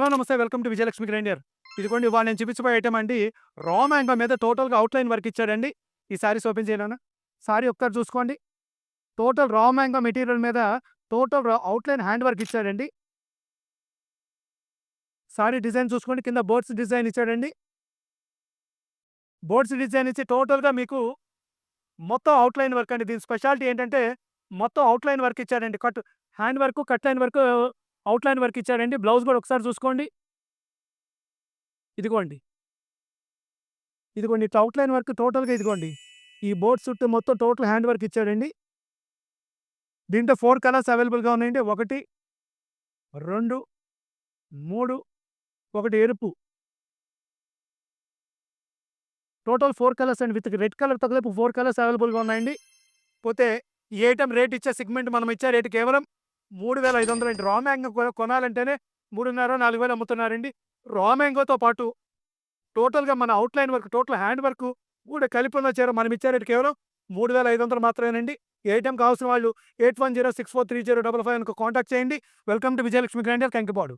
నమస్తే. Welcome to Vijayalakshmi grinder. ఇదిగోండి ఇవాళ నేను చూపించబోయే ఐటెమ్ అండి. రా మ్యాంగో మీద టోటల్‌గా అవుట్‌లైన్ వర్క్ ఇచ్చాడండి. ఈ సారీస్ ఓపెన్ చేయనా? సారీ ఒకసారి చూసుకోండి. టోటల్ రా మ్యాంగో మెటీరియల్ మీద టోటల్ అవుట్‌లైన్ హ్యాండ్ వర్క్ ఇచ్చాడండి. సారీ డిజైన్ చూసుకోండి. కింద బర్డ్స్ డిజైన్ ఇచ్చాడండి. బర్డ్స్ డిజైన్ ఇచ్చి టోటల్‌గా మీకు మొత్తం అవుట్‌లైన్ వర్క్ అండి. దీని స్పెషాలిటీ ఏంటంటే మొత్తం అవుట్‌లైన్ వర్క్ ఇచ్చాడండి. Hand work, cut line work, outline work ఇచ్చాడండి. బ్లౌజ్ కూడా ఒకసారి చూసుకోండి. ఇదిగోండి. ఇదిగోండి ఇట్లా అవుట్‌లైన్ వర్క్ టోటల్‌గా ఇదిగోండి. ఈ బోర్డ్ చుట్టూ మొత్తం టోటల్ హ్యాండ్ వర్క్ ఇచ్చాడండి. దీంట్లో 4 కలర్స్ అవైలబుల్‌గా ఉన్నాయండి. 1, 2, 3, ఒకటి ఎరుపు. టోటల్ 4 కలర్స్ అండి. విత్ రెడ్ కలర్‌తో కలిపి 4 కలర్స్ అవైలబుల్‌గా ఉన్నాయండి. పోతే ఈ ఐటెమ్ రేట్ ఇచ్చే సెగ్మెంట్ మనం ఇచ్చే రేట్ కేవలం 3500 అండి. Raw mango కొనాలంటేనే 3,500, 4,000 అమ్ముతున్నారండి. రా మ్యాంగోతో పాటు టోటల్‌గా మన outline work, total hand work కూడా కలిపి ఉన్న చీర మనం ఇచ్చే రేట్ కేవలం 3,500 మాత్రమేనండి. ఈ ఐటెమ్ కావాల్సిన వాళ్ళు 8106430555 కాంటాక్ట్ చేయండి. Welcome to Vijayalakshmi grinder, Kankipadu.